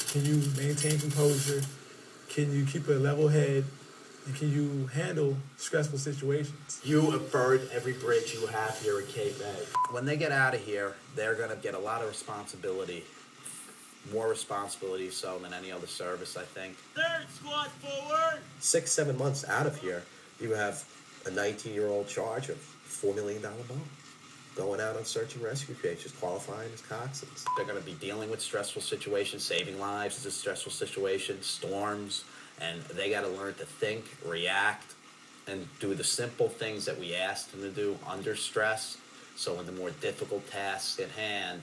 Can you maintain composure? Can you keep a level head? And can you handle stressful situations? You have burned every bridge you have here at Cape May. When they get out of here, they're going to get a lot of responsibility, more responsibility so than any other service, I think. Third squad forward! 6-7 months out of here, you have a 19-year-old charge of $4 million bond. Going out on search and rescue cases, qualifying as coxswains. They're going to be dealing with stressful situations. Saving lives is a stressful situation, storms, and they got to learn to think, react, and do the simple things that we ask them to do under stress. So in the more difficult tasks at hand,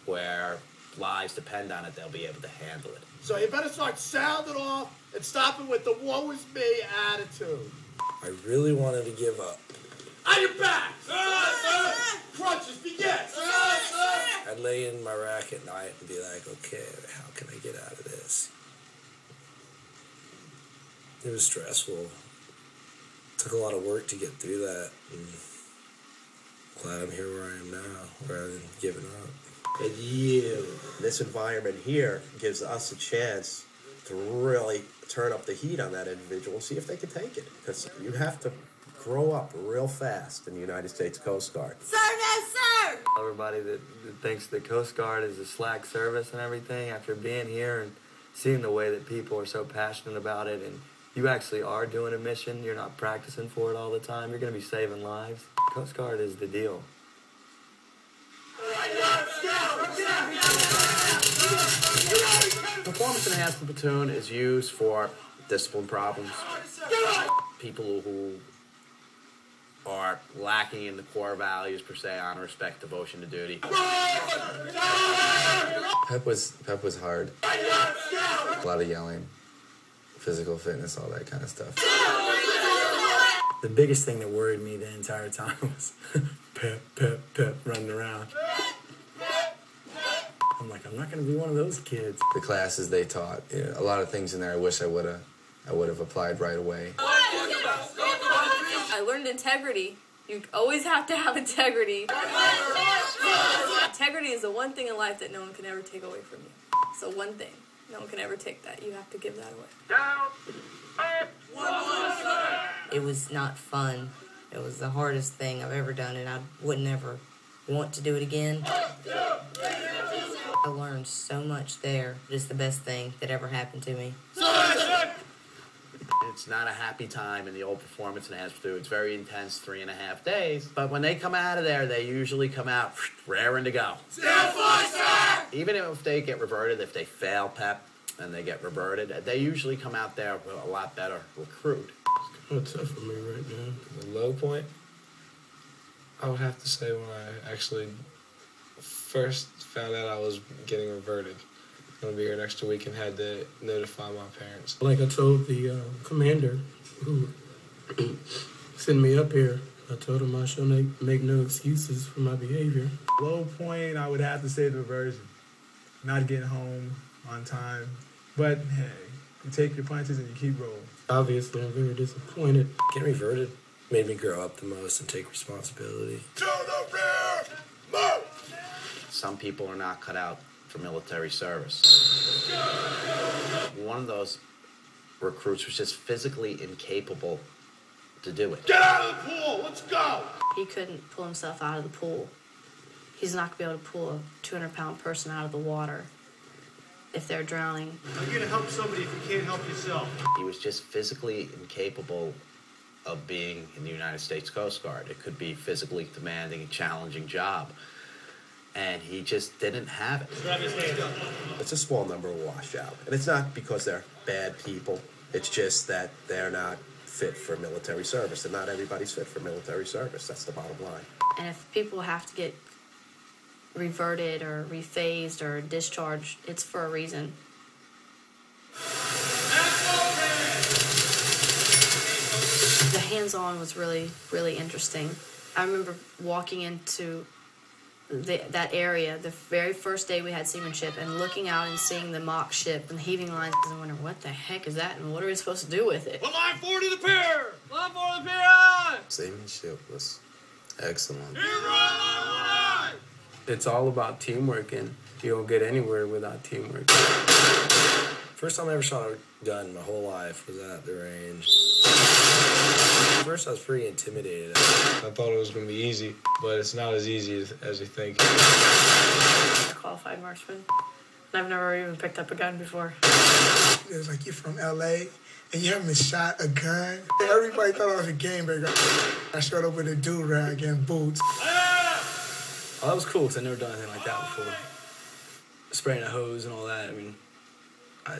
where lives depend on it, they'll be able to handle it. So you better start sounding off and stopping with the woe is me attitude. I really wanted to give up. On your back! Crunches begin! I'd lay in my rack at night and be like, okay, how can I get out of this? It was stressful. It took a lot of work to get through that. And glad I'm here where I am now, rather than giving up. And you, this environment here gives us a chance to really turn up the heat on that individual and see if they can take it. Because you have to grow up real fast in the United States Coast Guard. Sir, no, sir! Everybody that thinks the Coast Guard is a slack service and everything, after being here and seeing the way that people are so passionate about it, and you actually are doing a mission, you're not practicing for it all the time, you're going to be saving lives. Coast Guard is the deal. Performance Enhancement Platoon is used for discipline problems. People who are lacking in the core values per se, honor, respect, devotion to duty. Pep was hard. A lot of yelling, physical fitness, all that kind of stuff. The biggest thing that worried me the entire time was Pep running around. I'm like, I'm not going to be one of those kids. The classes they taught, a lot of things in there I wish I would have applied right away. I learned integrity. You always have to have integrity. Integrity is the one thing in life that no one can ever take away from you. So one thing. No one can ever take that. You have to give that away. It was not fun. It was the hardest thing I've ever done, and I wouldn't ever want to do it again. I learned so much there. It's the best thing that ever happened to me. It's not a happy time in the old Performance Enhancement. It's very intense, 3.5 days. But when they come out of there, they usually come out raring to go. Even if they get reverted, if they fail PEP and they get reverted, they usually come out there with a lot better recruit. It's kind of tough for me right now. The low point, I would have to say when I actually first found out I was getting reverted. I'm going to be here an extra week and had to notify my parents. Like I told the commander who sent me up here, I told him I shall make no excuses for my behavior. Low point, I would have to say the reversion. Not getting home on time. But hey, you take your punches and you keep rolling. Obviously, I'm very disappointed. Getting reverted made me grow up the most and take responsibility. To the rear! Move! Some people are not cut out for military service. One of those recruits was just physically incapable to do it. Get out of the pool! Let's go! He couldn't pull himself out of the pool. He's not going to be able to pull a 200-pound person out of the water if they're drowning. How are you going to help somebody if you can't help yourself? He was just physically incapable of being in the United States Coast Guard. It could be physically demanding, a challenging job. And he just didn't have it. It's a small number of washout. And it's not because they're bad people. It's just that they're not fit for military service. And not everybody's fit for military service. That's the bottom line. And if people have to get reverted or rephased or discharged, it's for a reason. The hands-on was really, really interesting. I remember walking into that area the very first day we had seamanship and looking out and seeing the mock ship and the heaving lines and wondering, what the heck is that and what are we supposed to do with it? Put line 4 to the pier! Line 4 to the pier! Seamanship was excellent. Here, line! It's all about teamwork, and You won't get anywhere without teamwork. First time I ever shot a gun my whole life was at the range. First, I was pretty intimidated. I thought it was going to be easy, but it's not as easy as you think. I'm a qualified marksman. I've never even picked up a gun before. It was like, you're from LA and you haven't shot a gun. Everybody thought I was a game breaker. I showed up with a do-rag and boots. Oh, that was cool because I never done anything like that before. Spraying a hose and all that. I mean,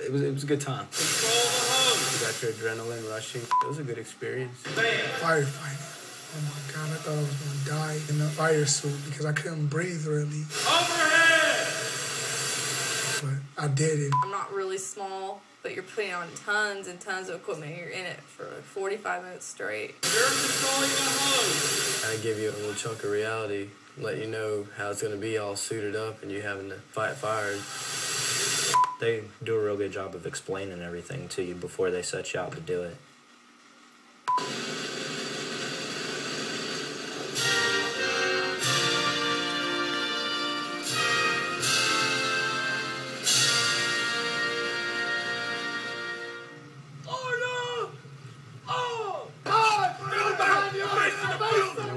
it was a good time. You got your adrenaline rushing. It was a good experience. Firefighting. Oh my God, I thought I was going to die in the fire suit because I couldn't breathe really. Overhead! But I did it. I'm not really small, but you're putting on tons and tons of equipment. You're in it for 45 minutes straight. You're controlling the hose! I give you a little chunk of reality, let you know how it's going to be all suited up and you having to fight fires. They do a real good job of explaining everything to you before they set you out to do it.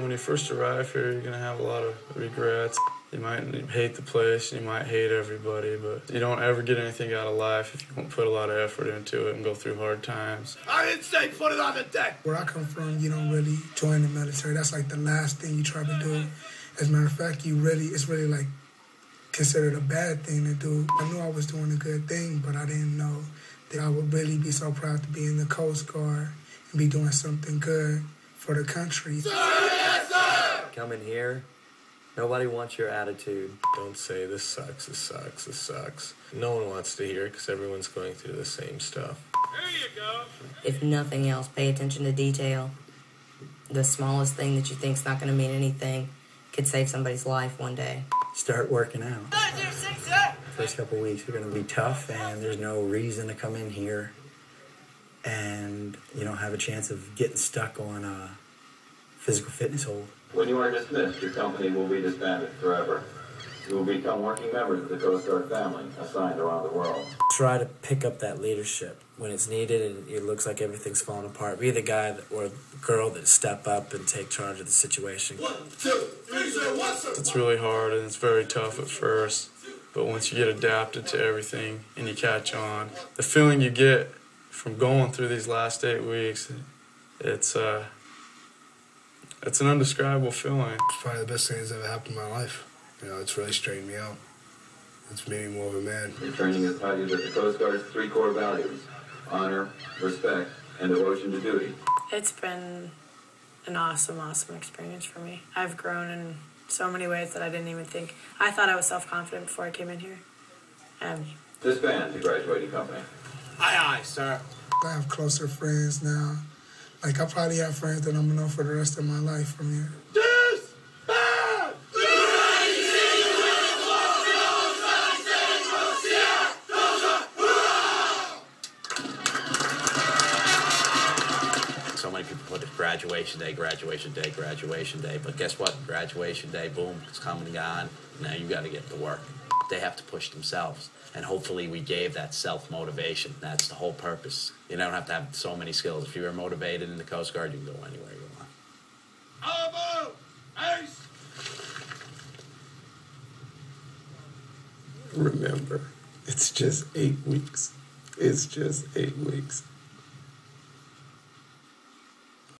When you first arrive here, you're going to have a lot of regrets. You might hate the place, you might hate everybody, but you don't ever get anything out of life if you don't put a lot of effort into it and go through hard times. I didn't say put it on the deck! Where I come from, you don't really join the military. That's like the last thing you try to do. As a matter of fact, it's really like considered a bad thing to do. I knew I was doing a good thing, but I didn't know that I would really be so proud to be in the Coast Guard and be doing something good for the country. Sir, yes, sir! Coming here, nobody wants your attitude. Don't say this sucks, this sucks, this sucks. No one wants to hear it because everyone's going through the same stuff. There you go. If nothing else, pay attention to detail. The smallest thing that you think's not going to mean anything could save somebody's life one day. Start working out. First couple weeks are going to be tough, and there's no reason to come in here and you don't have a chance of getting stuck on a physical fitness hold. When you are dismissed, your company will be disbanded forever. You will become working members of the Coast Guard family assigned around the world. Try to pick up that leadership when it's needed and it looks like everything's falling apart. Be the guy or the girl that step up and take charge of the situation. 1, 2, 3, 0, 1, sir. It's really hard and it's very tough at first, but once you get adapted to everything and you catch on, the feeling you get from going through these last 8 weeks, it's an undescribable feeling. It's probably the best thing that's ever happened in my life. You know, it's really straightened me out. It's made me more of a man. Your training has taught you that the Coast Guard's 3 core values: honor, respect, and devotion to duty. It's been an awesome experience for me. I've grown in so many ways that I didn't even think. I thought I was self-confident before I came in here. Disband the graduating company. Aye, aye, sir. I have closer friends now. Like, I probably have friends that I'm going to know for the rest of my life from here. Disband! So many people put it graduation day, graduation day, graduation day. But guess what? Graduation day, boom, it's coming and gone. Now you got to get to work. They have to push themselves. And hopefully we gave that self-motivation. That's the whole purpose. You don't have to have so many skills. If you're motivated in the Coast Guard, you can go anywhere you want. Elbow! Ace! Remember, it's just 8 weeks. It's just 8 weeks.